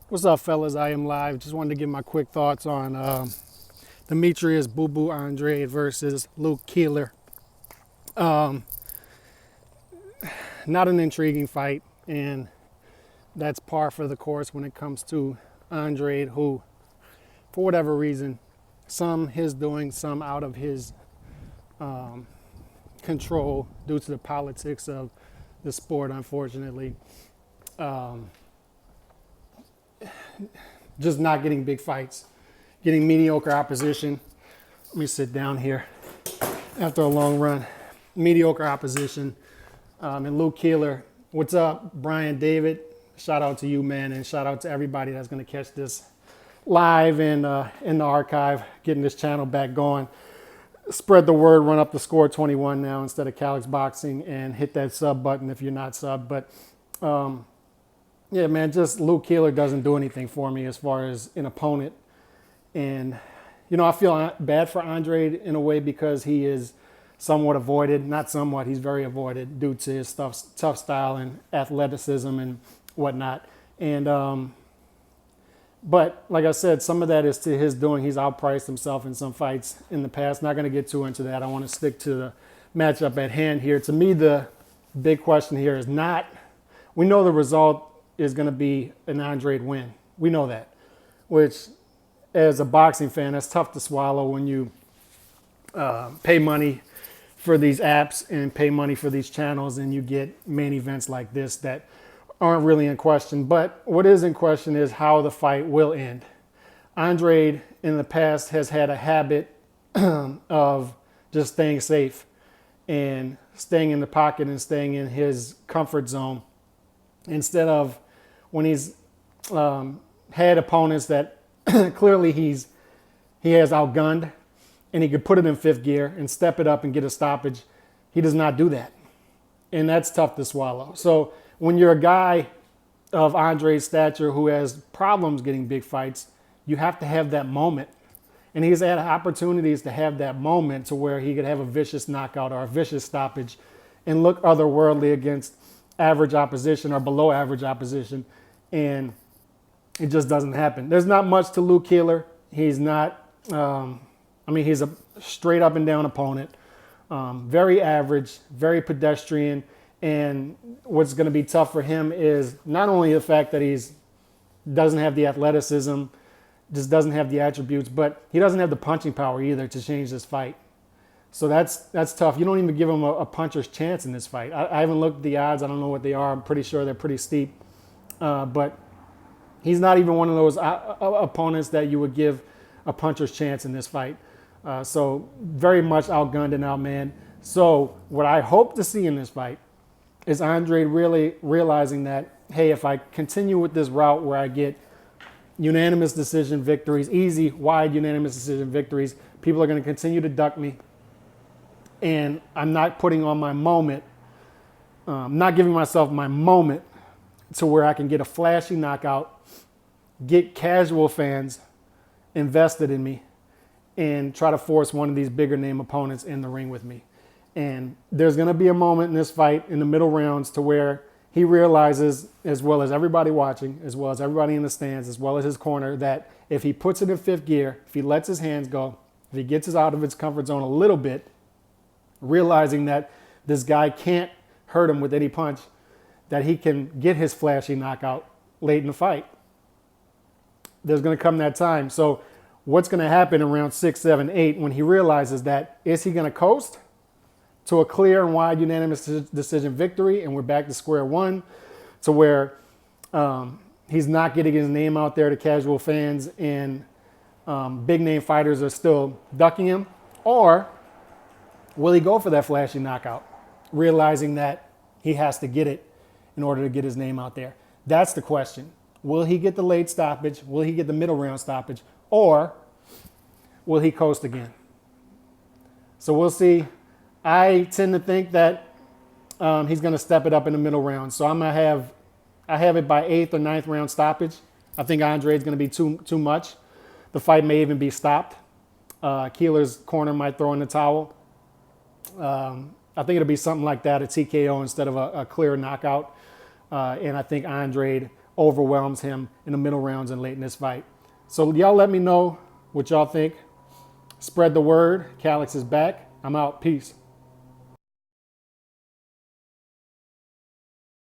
What's up, fellas? I am live. Just wanted to give my quick thoughts on Demetrius Boo Boo Andrade versus Luke Keeler. Um, Not an intriguing fight, and that's par for the course when it comes to Andrade, who, for whatever reason, some his doing, some out of his control due to the politics of the sport, unfortunately, just not getting big fights, getting mediocre opposition. Let me sit down here after a long run. Mediocre opposition. And Luke Keeler, what's up, Brian David? Shout out to you, man, and shout out to everybody that's going to catch this live and in the archive, getting this channel back going. Spread the word, run up the score 21 now instead of Calix Boxing, and hit that sub button if you're not subbed. But yeah, man, just Luke Keeler doesn't do anything for me as far as an opponent. And, you know, I feel bad for Andrade in a way because he is somewhat avoided, not somewhat, he's very avoided due to his tough style and athleticism and whatnot. And, but like I said, some of that is to his doing. He's outpriced himself in some fights in the past. Not going to get too into that. I want to stick to the matchup at hand here. To me, the big question here is not, we know the result is going to be an Andrade win. We know that, which as a boxing fan, that's tough to swallow when you pay money for these apps and pay money for these channels and you get main events like this that aren't really in question. But what is in question is how the fight will end. Andrade in the past has had a habit of just staying safe and staying in the pocket and staying in his comfort zone instead of when he's had opponents that clearly he has outgunned and he could put it in fifth gear and step it up and get a stoppage. He does not do that. And that's tough to swallow. So when you're a guy of Andrade's stature who has problems getting big fights, you have to have that moment. And he's had opportunities to have that moment to where he could have a vicious knockout or a vicious stoppage and look otherworldly against average opposition or below average opposition. And it just doesn't happen. There's not much to Luke Keeler. He's not, he's a straight up and down opponent. Very average, very pedestrian. And what's going to be tough for him is not only the fact that he doesn't have the athleticism, just doesn't have the attributes, but he doesn't have the punching power either to change this fight. So that's tough. You don't even give him a puncher's chance in this fight. I haven't looked at the odds. I don't know what they are. I'm pretty sure they're pretty steep. But he's not even one of those opponents that you would give a puncher's chance in this fight. So very much outgunned and outmanned. So what I hope to see in this fight is Andrade really realizing that, hey, if I continue with this route where I get unanimous decision victories, easy, wide unanimous decision victories, people are going to continue to duck me. And I'm not putting on my moment, not giving myself my moment to where I can get a flashy knockout, get casual fans invested in me, and try to force one of these bigger name opponents in the ring with me. And there's going to be a moment in this fight in the middle rounds to where he realizes, as well as everybody watching, as well as everybody in the stands, as well as his corner, that if he puts it in fifth gear, if he lets his hands go, if he gets us out of his comfort zone a little bit, realizing that this guy can't hurt him with any punch, that he can get his flashy knockout late in the fight. There's going to come that time. So what's going to happen in round 6, 7, 8 when he realizes that, is he going to coast to a clear and wide unanimous decision victory and we're back to square one to where he's not getting his name out there to casual fans and big name fighters are still ducking him? Or will he go for that flashy knockout, realizing that he has to get it in order to get his name out there? That's the question. Will he get the late stoppage? Will he get the middle round stoppage? Or will he coast again? So we'll see. I tend to think that he's going to step it up in the middle round. So I have it by 8th or 9th round stoppage. I think Andrade's going to be too much. The fight may even be stopped. Keeler's corner might throw in the towel. I think it'll be something like that, a TKO instead of a clear knockout. And I think Andrade overwhelms him in the middle rounds and late in this fight. So y'all let me know what y'all think. Spread the word. Calix is back. I'm out. Peace.